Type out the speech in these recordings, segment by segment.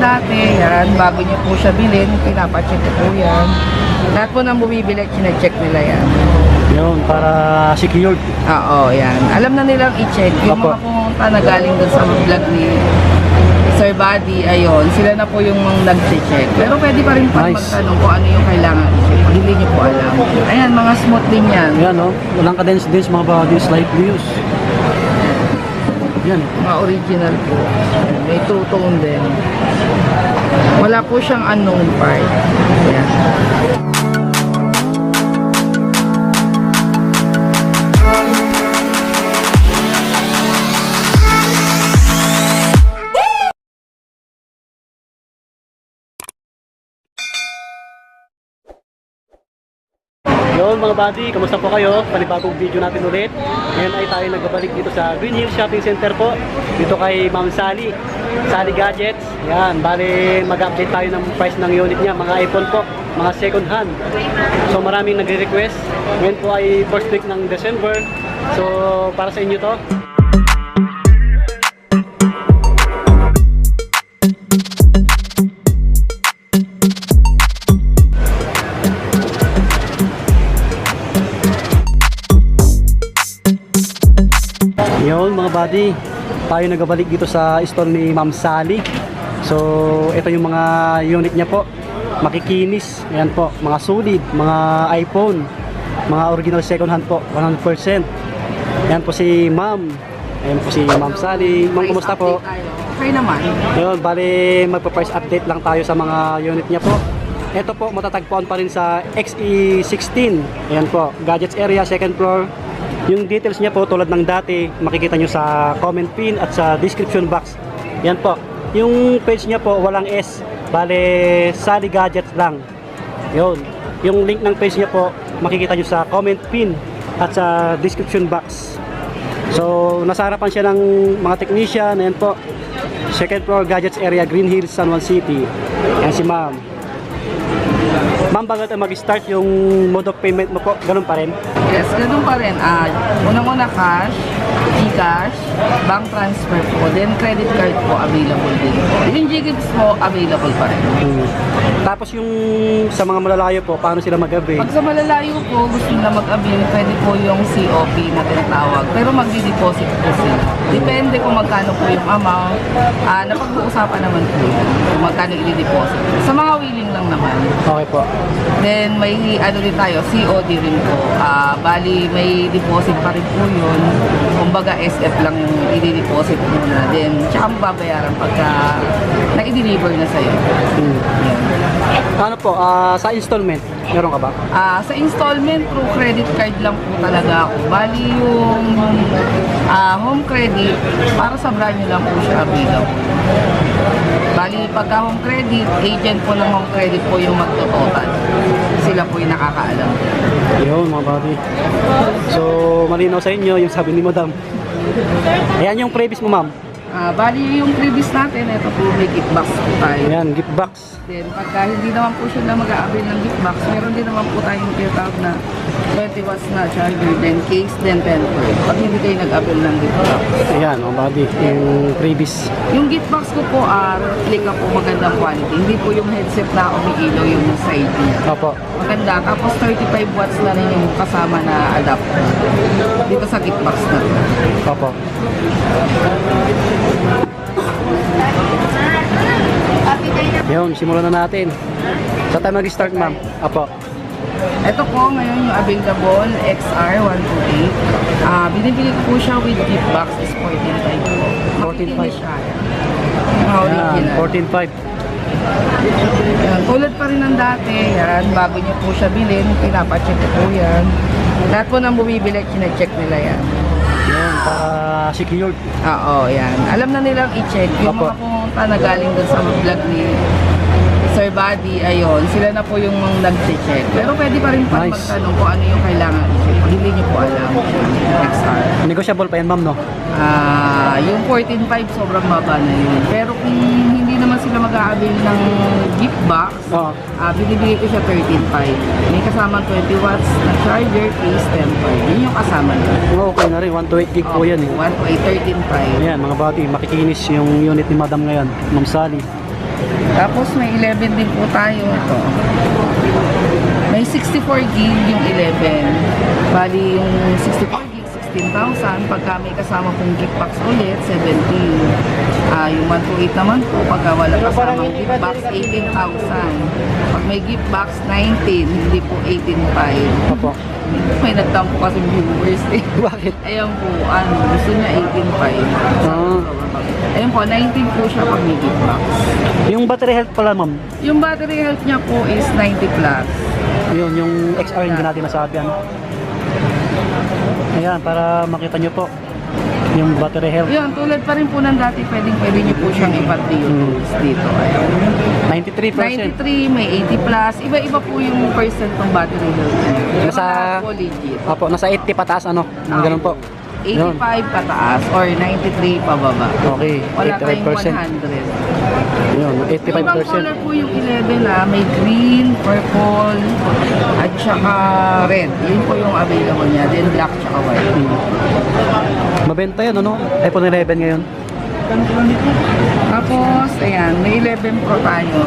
dati, yan, bago niyo po siya bilhin, pinapacheck ko po yan. Lahat po ng bumibili, chinecheck nila yan. Yun, para secured. Oo, yan. Alam na nilang i-check. Yung Opo. mga pumunta na galing dun sa vlog ni Sir Buddy, ayun, sila na po yung nag-check. Pero pwede pa rin pa Nice. magtanong kung ano yung kailangan i-check. Pag hindi niyo po alam. Ayan, mga smooth din yan. Ayan, no? Walang cadence mga body, slight views. Yan. Mga original po. Ayan, may two-tone din. Wala po siyang unknown part. Ayan. Yun mga buddy, kamusta po kayo? Panibagong video natin ulit. Ngayon ay tayo nagbabalik dito sa Green Hills Shopping Center po. Dito kay Ma'am Sally, Sally Gadgets. Yan, bali mag-update tayo ng price ng unit niya, mga iPhone po, mga second hand. So maraming nagre-request. Ngayon po ay first week ng December. So para sa inyo to. Yun mga buddy, tayo nagbabalik dito sa store ni Ma'am Sally. So ito yung mga unit niya po, makikinis. Ayan po, mga solid, mga iPhone, mga original second hand po, 100%. Ayan po si Ma'am. Ayan po si Ma'am Sally. Ma'am, kumusta po? Okay naman. Yun, bali magpa-price update lang tayo sa mga unit niya po. Ito po, matatagpuan pa rin sa XE16. Ayan po, gadgets area, second floor. Yung details niya po tulad ng dati, makikita nyo sa comment pin at sa description box. Yan po. Yung page niya po, walang S. Bale, Sally Gadgets lang. Yun. Yung link ng page niya po, makikita nyo sa comment pin at sa description box. So, nasa harapan siya ng mga technician. Ayan po. Second floor, gadgets area, Green Hills, San Juan City. Ayan si Ma'am. Ma'am, bago tayo mag-start yung mode of payment mo po, ganun pa rin? Yes, ganun pa rin. Unang-una cash, Gcash, bank transfer po, then credit card po available din po. Yung Gcash po, available pa rin. Tapos yung sa mga malalayo po, paano sila mag-avail? Pag sa malalayo po, gusto nila mag-avail, pwede po yung COP na tinatawag. Pero magdi-deposit po sila. Depende kung magkano po yung amount. Napag-uusapan naman po yun, kung magkano i-deposit. Sa mga willing lang naman. Okay po. Then may ano din tayo, COD rin po. Bali may deposit pa rin po yun. Kumbaga SF lang yung i-deposit muna. Then tsaka mababayaran pagka na-i-deliver na sa'yo. Yan. Ano po, sa installment, meron ka ba? Sa installment, through credit card lang po talaga ako. Bali yung home credit, para sa brand nyo lang po siya available. Bali, pagka home credit, agent po ng home credit po yung magtototal. Sila po yung nakakaalam. Yun mga buddy. So, malinaw sa inyo yung sabi ni Madam. Ayan yung previous mo ma'am. Bali yung previous natin, ito po may gift box po tayo. Ayan, gift box. Then pagka hindi naman po sila mag-a-avail ng gift box, meron din naman po tayong tinatawag na 20 watts na charger, then case, then temper. Pag hindi kayo nag-avail ng gift box. Ayan mga buddy, yung previous. Yung gift box ko po, replica po, magandang quality. Hindi po yung headset na umiilaw yung side niya. Opo. Maganda. Tapos 35 watts na rin yung kasama na adapter. Dito sa gift box na to. Opo. Yun, simulan na natin. Sa tayo mag-start ma'am. Opo. Ito po ngayon yung available XR128. Binibili ko po siya with gift box is 14.5 po. 14.5 siya. Ayan, Original. 14.5. Yan, tulad pa rin ng dati. Yan, bago niyo po siya bilhin, pinapacheck ko po yan. Lahat po ng bumibili, chinecheck nila yan. Yan, para secured. Oo, yan. Alam na nilang i-check. Yung Opo. mga pumunta na galing dun sa vlog ni Sir Buddy, ayun, sila na po yung nag-check. Pero pwede pa rin pa Nice. magtanong kung ano yung kailangan i-check. Pag hindi niyo po alam, XR. Negotiable pa yan ma'am no? Yung 14.5 sobrang baba na yun. Pero kung hindi naman sila mag-a-avail ng gift box, Oo. binibigay ko siya 13.5. May kasamang 20 watts na charger, case, temper. Yun yung kasama niya. Okay na rin, 128 gig po yan eh. 1 to 8, 13.5. Ayan mga buddy, makikinis yung unit ni Madam ngayon, Ma'am Sally. Tapos may 11 din po tayo. Ito. May 64 gig yung 11. Bali yung 64 gig, 16,000. Pagka may kasama pong gift box ulit, 17. Yung 128 naman po, pagka wala kasamang gift box, 18,000. Pag may gift box, 19. Hindi po 18,500. Opo. May nagtampo kasi viewers eh. Bakit? Ayan po, gusto niya 18,500. Ayan po, 19 po siya pag may gift box. Yung battery health pala, ma'am. Yung battery health niya po is 90 plus. Yun, yung XR hindi natin nasabi, ano. Ayan, para makita nyo po yung battery health. Yun, tulad pa rin po ng dati, pwede niyo po siyang ipat-use dito. Ayan. 93%. 93, may 80 plus. Iba-iba po yung percent ng battery health niya. Nasa, Lahat po legit. opo, nasa 80 pataas, ano. Ganun po. 85 pataas or 93 pababa. Okay, Wala tayong 85%. 100. Yun, Yung ibang 85%. color po yung 11 may green, purple, at saka red. Yun po yung available niya. Then black tsaka white. Mabenta yan, ano? iPhone 11 ngayon. Tapos, ayan, may 11 Pro tayo.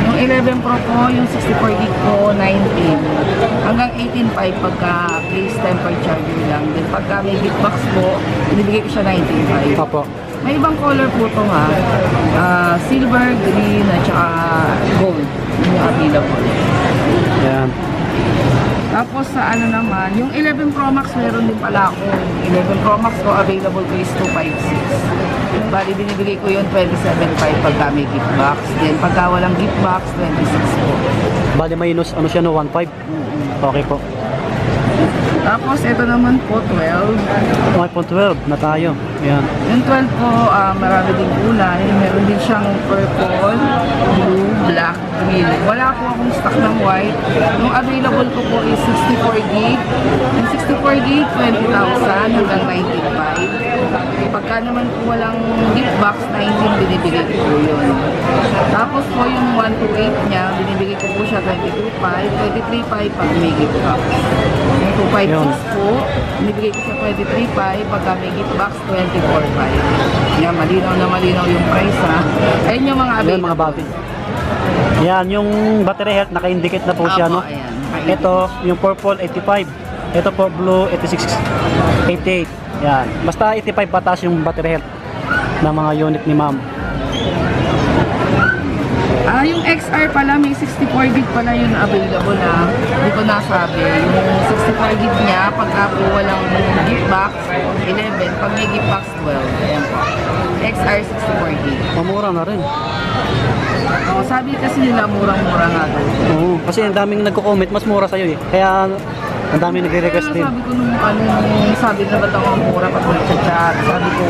Yung 11 Pro po, yung 64 gig po, 19. Hanggang 18.5 pagka place temper charger lang. Then pagka may gift box po, binibigay ko siya 19.5. Opo. May ibang color po ito ha. Silver, green, at saka gold. Yun yung available. Ayan. Tapos sa ano naman, yung 11 Pro Max meron din pala ako. 11 Pro Max ko available ko is 256. Bali binibigay ko yun 27.5 pagka may gift box. Then pagka walang gift box, 26 po. Bali minus, ano siya, no? 1.5. Okay po. Tapos ito naman po 12. iPhone 12 na tayo. Ayan. Yung 12 po, marami din kulay. Meron din siyang purple, blue, black, green. Wala po akong stock ng white. Yung available ko po is 64 gig. Yung 64 gig, 20,000 hanggang 19.5. Pagka naman po walang gift box, 19 binibigay ko po yun. Tapos po yung 128 niya, binibigay ko po siya 22.5, 23.5 pag may gift box. Yung 256 po, binibigay ko siya 23.5 pagka may gift box, 24.5. Yan, malinaw yung price ha. Ayun yung mga Ayan, available. mga bagay. Ayan, yung battery health, naka-indicate na po siya, Apo, no? ayan. Ito, yung purple, 85. Ito po, blue, 86, 88. Yan. Basta 85 pataas yung battery health ng mga unit ni ma'am. Yung XR pala, may 64 gig pala yun available na. Hindi ko nasabi. Yung 64 gig niya, pagka po walang gift box, 11. Pag may gift box, 12. Ayan po. XR 64 gig. Mamura na rin. Sabi kasi nila, murang-mura nga daw. Oo, kasi ang daming nagko-comment, mas mura sa'yo eh. Kaya ang daming nagre-request din. Sabi ko nung sabi na ba't ako ang mura pag nag-chat. Sabi ko,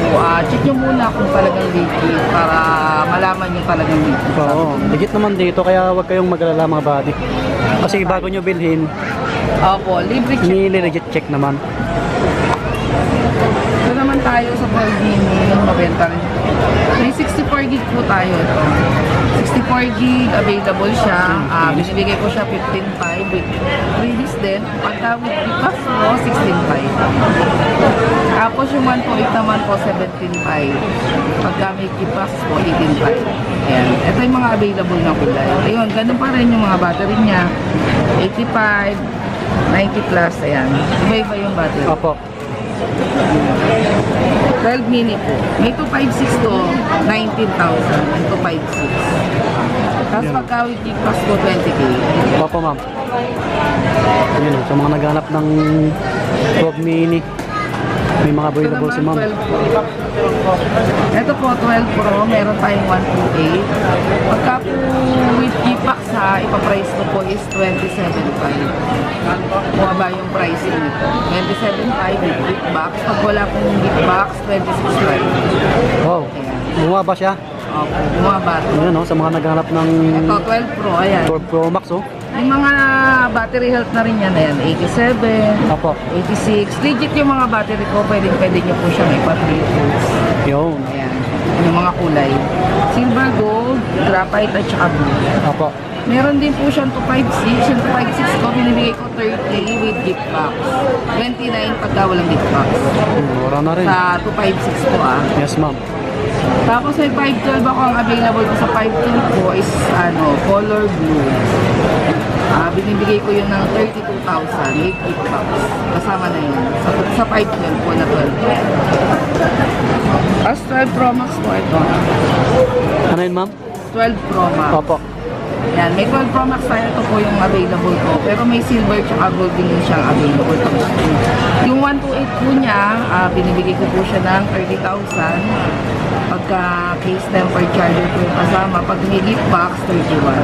check nyo muna kung talagang legit para malaman nyo talagang legit. Oo, legit naman dito, kaya huwag kayong mag-alala mga buddy. Kasi bago nyo bilhin, Opo, libre check. nili-legit check naman. Ito naman tayo sa 12 mini, mabenta rin. May 64 gig po tayo. 64 gig, available siya. Binibigay ko siya 15.5 with release din. Pagka with gift po, 16.5. Tapos yung 128 naman po, 17.5. Pagka may gift po, 18.5. Ayan. Ito yung mga available na kulay. Ayun, ganun pa rin yung mga battery niya. 85, 90 plus, ayan. Iba-iba yung battery. Opo. 12 mini po. May 256 to 19,000 and 256. Tapos pagka with gift pass po 20k. Opo ma'am. Ayun, sa mga naghanap ng 12 mini, may mga Ito available naman si ma'am. 12 Pro. Ito po 12 Pro, meron tayong 128. Pagka po with gift box ha, ipaprice ko po is 27.5. Bumaba yung pricing nito. 27.5 with gift box. Pag wala pong gift box, 26.5. Wow, bumaba siya. Opo, bumaba. Ayun, no, sa mga naghanap ng Ito 12 Pro, ayan. 12 Pro Max, oh. Yung mga battery health na rin yan, ayan, 87, Opo. 86. Legit yung mga battery ko, pwede nyo po siyang ipa-reuse. Yun. Ayan, yung mga kulay. Silver, gold, graphite, at saka blue. Opo. Meron din po siyang 256. Yung 256 ko, binibigay ko 30 with gift box. 29 pagka walang gift box. Mura na rin. Sa 256 po Yes, ma'am. Tapos may 512 ako, ang available ko sa 512 po is color blue. Binibigay ko yun ng 32,000, 8 gift box. Kasama na yun. Sa 512 po na 12. As 12 Pro Max po ito. Ano yun, ma'am? 12 Pro Max. Opo. Yan, may 12 Pro Max tayo. Ito po yung available ko. Pero may silver tsaka gold din siyang available. Yung 128 po niya, binibigay ko po siya ng 30,000. Pagka case temper charger po yung kasama. Pag may gift box, 31.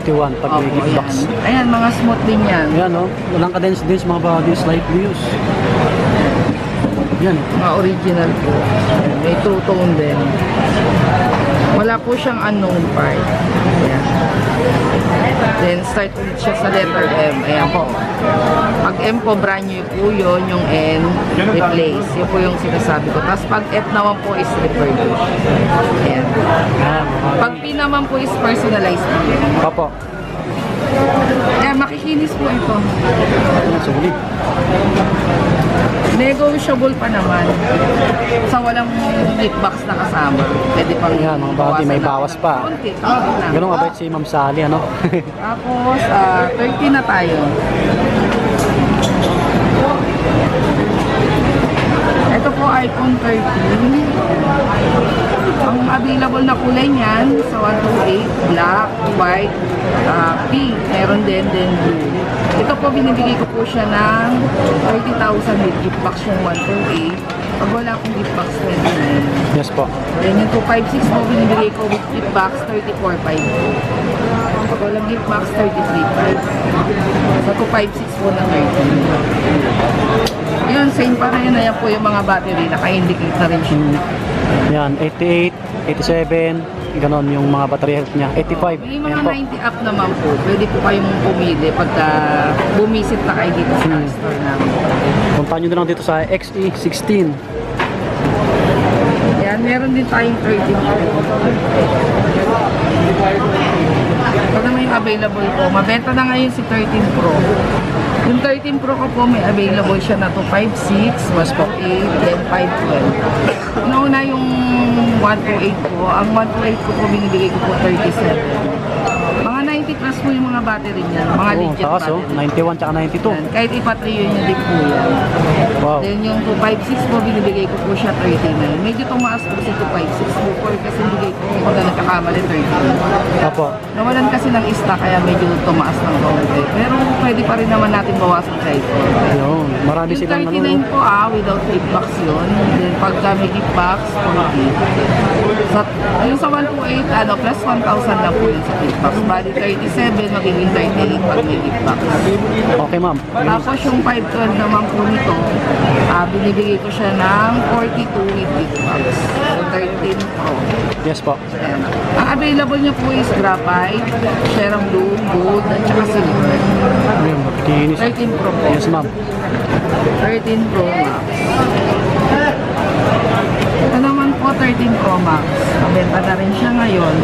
31 pag may Opo, gift box. Ayan, mga smooth din yan. Ayan, no? Walang cadence mga body, slight views. Yan. Mga original po. Ayan, may true tone din. Wala po siyang unknown part. Ayan. Then start ulit siya sa letter M. Ayan po. Pag M po, brand new po yun. Yung N, replace. Yun po yung sinasabi ko. Tapos pag F naman po is refurbish. Ayan. Pag P naman po is personalized po. Opo. Ayan, makikinis po ito. Sulit. Negotiable pa naman. Sa walang gift box na kasama. Pwede pang Ayan, mga body, may bawas pa. Konti, konti lang. Ganun kabait si Ma'am Sally, ano? Tapos, 30 na tayo. Ito po, iPhone 13. Ang available na kulay niyan sa 128, black, white, pink, meron din blue. Ito po, binibigay ko po siya ng 30,000 with gift box yung 128. Pag wala akong gift box, 29. Yes po. Then yung 256 po, binibigay ko with gift box, 34,500. Pag walang gift box, 33,500. Sa 256 po na 13. Yun, same pa rin. Ayan po yung mga battery. Naka-indicate na rin siya. Yan, 88, 87, ganon yung mga battery health niya. 85, May ayan mga po. 90 up naman po. Pwede po kayong pumili pagka bumisit na kayo dito sa store namin. Puntahan nyo na lang dito sa XE16. Yan, meron din tayong 13 Ito naman yung available ko. Mabenta na ngayon si 13 Pro. Yung 13 Pro ko po, may available siya na to 5.6, 1.8, then 5.12. Nauna yung 1.8 ko. Ang 1.8 ko po, binibigay ko po 37. Mga 90 plus po yung mga battery niyan. Mga Oo, legit takas oh, battery. 91 tsaka 92. Yan. Kahit ipatrio nyo din po yan. Wow. Then yung 256 po, binibigay ko po siya 39. Medyo tumaas po si 256 po. Kasi binibigay ko kung na nagkakamali 39. Opo. Nawalan kasi ng stock kaya medyo tumaas ng konti. Pero pwede pa rin naman natin bawasan sa ito. Ayun, marami Yung silang 39 po without gift box yun. Then pagka may gift box, 40. Sa, yung sa 128, plus 1,000 lang po yun sa gift box. Bali 37, magiging 38 pag may gift box. Okay, ma'am. Tapos yung 512 naman po nito, binibigay ko siya ng 42 with gift box. So 13 Pro. Yes po. Ayan. Ang available niya po is graphite, Sharon Blue, gold, at saka silver. Ayun, makikinis. 13 Pro po. Yes, ma'am. 13 Pro Max. Ito naman po, 13 Pro Max. Mabenta na rin siya ngayon.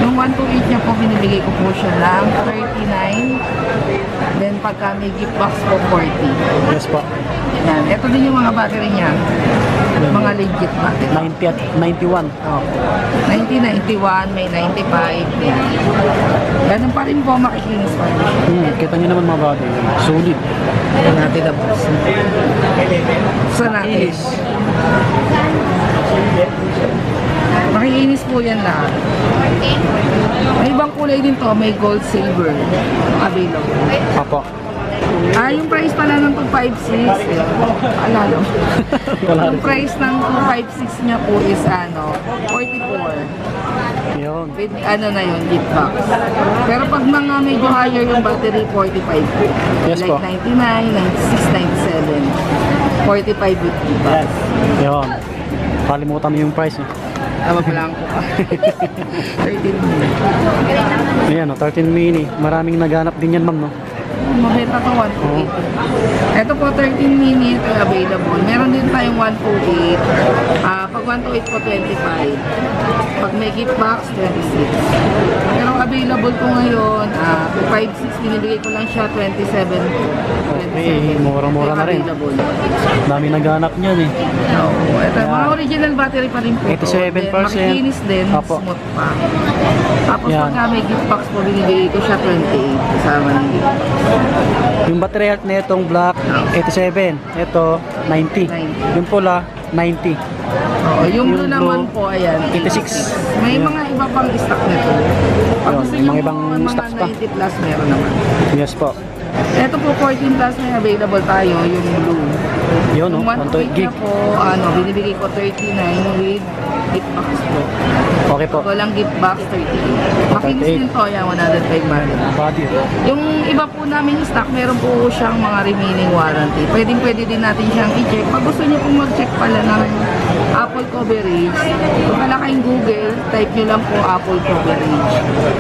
Yung 128 niya po, binibigay ko po siya ng 39. Then pagka may gift box po, 40. Yes po. Yan. Ito din yung mga battery niya. Mga legit battery. 90 at 91. Oh. 90, 91, may 95. Yan. Ganun pa rin po, makikinis pa rin. Kita nyo naman mga body. Solid. Ito natin na box. Buksan natin. Makikinis po yan lahat. May ibang kulay din to, may gold, silver available. Opo. Yung price pala ng 256, alala mo. Yung price ng 256 niya po is 44. Yun. With na yun, gift box. Pero pag mga medyo higher yung battery, 45 po. Yes like po. 99, 96, 97. 45 with gift box. Yun. Kalimutan mo yung price. Tama pala ko pa. 13 minutes. Ayan, 13 mini. Maraming naganap din yan, ma'am, no? Mabenta to 128. Ito po 13 mini, ito available. Meron din tayong 128. Pag 128 po 25. Pag may gift box, 26. Pero available ko ngayon, 256, binibigay ko lang siya 27. Okay, murang-mura na rin. Available. Dami naghanap niyan eh. Oo, ito, mga original battery pa rin po. 87%. Makikinis din, Apo. smooth pa. Tapos Yan. pagka may gift box po, binibigay ko siya 28 kasama ng gift box. Yung battery health na itong black, 87. Ito, 90. 90. Yung pula, 90. Oo, yung blue Yung naman blue, po, ayan, 86. May Ayan. mga iba pang stock nito. Pag Yun, gusto may nyo mga po, ibang mga stocks pa. 90 plus meron naman. Yes po. Ito po 14 plus na available tayo, yung blue. Yun, Yung 128 gig. na po, binibigay ko 39 with gift box po. Okay po. Pag walang gift box, 38. Makinis 38. din to, yan, 105 mahal. Body. Yung iba po namin stock, meron po siyang mga remaining warranty. Pwede din natin siyang i-check. Pag gusto niyo pong mag-check pala ng Apple coverage, kung wala kayong Google, type nyo lang po Apple coverage.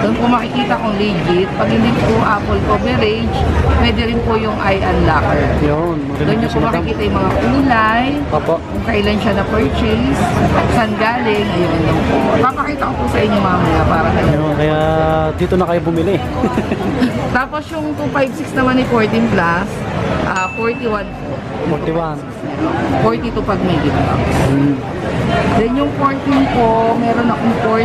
Doon po makikita kung legit. Pag hindi po Apple coverage, pwede rin po yung i-unlocker. Yun, Doon magaling nyo yung po sinatang. makikita yung mga kulay, Opo. kung kailan siya na-purchase, saan galing, ayun lang po. Papakita ko po sa inyo mamaya para kayo. Yun, kaya dito na kayo bumili. Tapos yung 256 naman ni 14 plus, 41 po. 41. 42 pag may gift box. Hmm. Then yung 14 po, meron akong 14.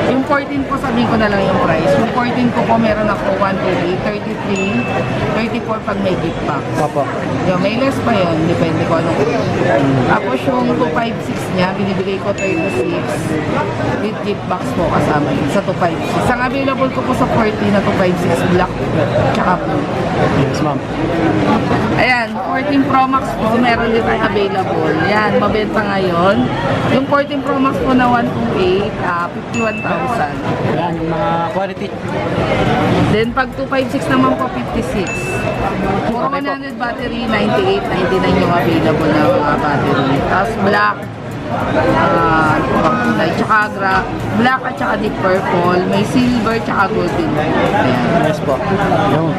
Yung 14 po, sabihin ko na lang yung price. Yung 14 ko po, meron ako 128, 33, 34 pag may gift box. Opo. Yung may less pa yun, depende ko anong Tapos yung 256 niya, binibigay ko 36 with gift box po kasama yun sa 256. Ang available ko po sa 40 na 256 black tsaka blue. Yes, ma'am. Ayan, 14 Pro Max po, meron din tayo available. Yan, mabenta ngayon. Yung 14 Pro Max po na 128, 51,000. Yan, yung mga quality. Then pag 256 naman po, 56. Puro 100 battery, 98, 99 yung available na mga battery. Tapos black, tsaka black at tsaka deep purple, may silver tsaka golden. Ayan. Yes po. Yun.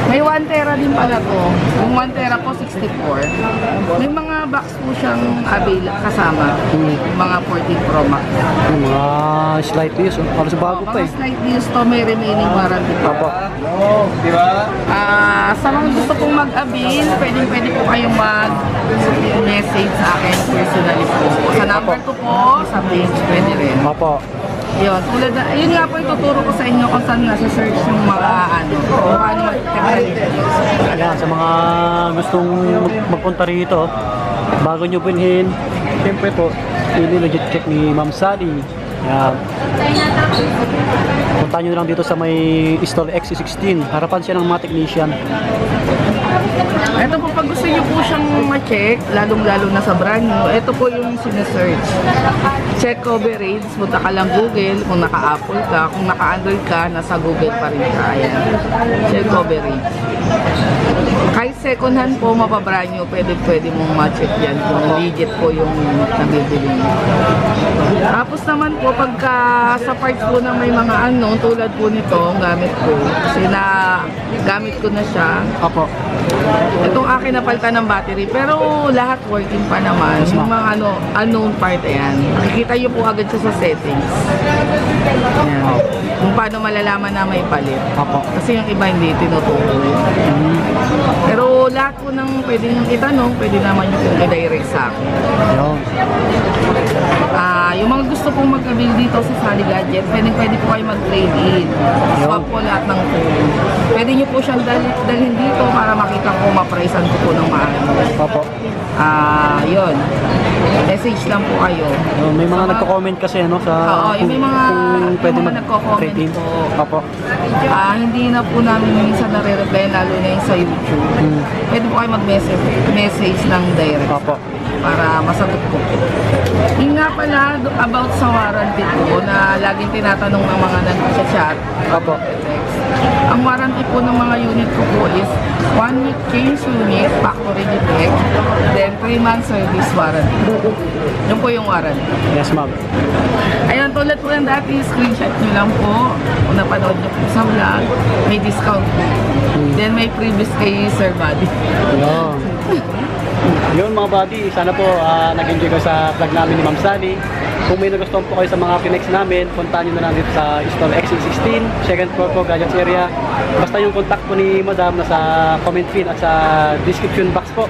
May 1 tera din pala to. Yung 1 tera po, 64. May mga box po siyang kasama. Yung mga 14 Pro Max. Yung mga slight use. Halos bago pa Mga eh. slight news to, may remaining warranty pa. Opo. Sa mga gusto pong mag-avail, pwede po kayong mag-message sa akin personally po. Sa number ko po, sa page, pwede rin. Opo. Yun, tulad na, yun nga po ituturo ko sa inyo kung saan nasa-search yung mga kung paano mag-technique. Ayan, sa mga gustong magpunta rito, bago nyo bilhin, siyempre po, legit check ni Ma'am Sally. Ayan. Punta nyo lang dito sa may stall XC16. Harapan siya ng mga technician. Ito po, pag gusto nyo po siyang ma-check, lalong-lalo na sa brand new, ito po yung sinesearch. Check coverage, punta ka lang Google, kung naka-Apple ka, kung naka-Android ka, nasa Google pa rin ka. Ayan. Check coverage. Kahit second hand po, mapabrand nyo, pwede mong ma-check yan kung legit po yung nabibili nyo. Tapos naman po, pagka sa parts po na may mga tulad po nito, ang gamit ko, kasi gamit ko na siya. Opo. Itong akin napalitan ng battery, pero lahat working pa naman. Yung mga unknown part, ayan. Makikita nyo po agad siya sa settings. Ayan. Kung paano malalaman na may palit. Opo. Kasi yung iba hindi tinuturo. Pero lahat po ng pwede nyo itanong, pwede naman nyo pong i-direct sa akin. Yun. Yung mga gusto pong mag-avail dito sa Sally Gadget, pwede po kayo mag-trade in. Swap po lahat ng phone. Pwede nyo po siyang dalhin dito para makita ko ma-pricean ko po ng maayos. Opo. Yun. Message lang po kayo. Yun, may mga nagko-comment kasi ano sa Oo, yung may mga kung pwede yung mga nagko-comment mag-trade in. po. Opo. Hindi na po namin minsan nare-reply, lalo na yung sa YouTube. Pwede po kayo mag-message ng direct. Opo. Para masagot ko. Yung nga pala, about sa warranty ko na laging tinatanong ng mga nag-chat. Opo. Ang warranty po ng mga unit ko po is 1 week change unit, factory defect, then 3 months service warranty. Yun po yung warranty. Yes, ma'am. Ayun, tulad po ng dati, screenshot nyo lang po. Kung napanood nyo po sa vlog, may discount po. Then may previous kay Sir Buddy. Yun. Yun mga buddy, sana po nag-enjoy kayo sa vlog namin ni Ma'am Sally. Kung may nagustuhan po kayo sa mga pinex namin, puntahan nyo na lang dito sa store XE16, second floor po, Gadgets area. Basta yung contact po ni Madam nasa comment pin at sa description box po.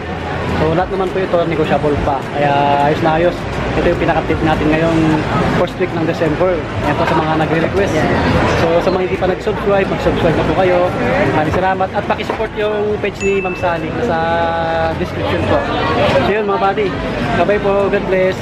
So lahat naman po ito negotiable pa. Kaya ayos na ayos. Ito yung pinaka-tip natin ngayong first week ng December. Yan po sa mga nagre-request. So sa mga hindi pa nag-subscribe, mag-subscribe na po kayo. Maraming salamat. At pakisupport yung page ni Ma'am Sally sa description po. So yun mga buddy. Bye-bye po. God bless.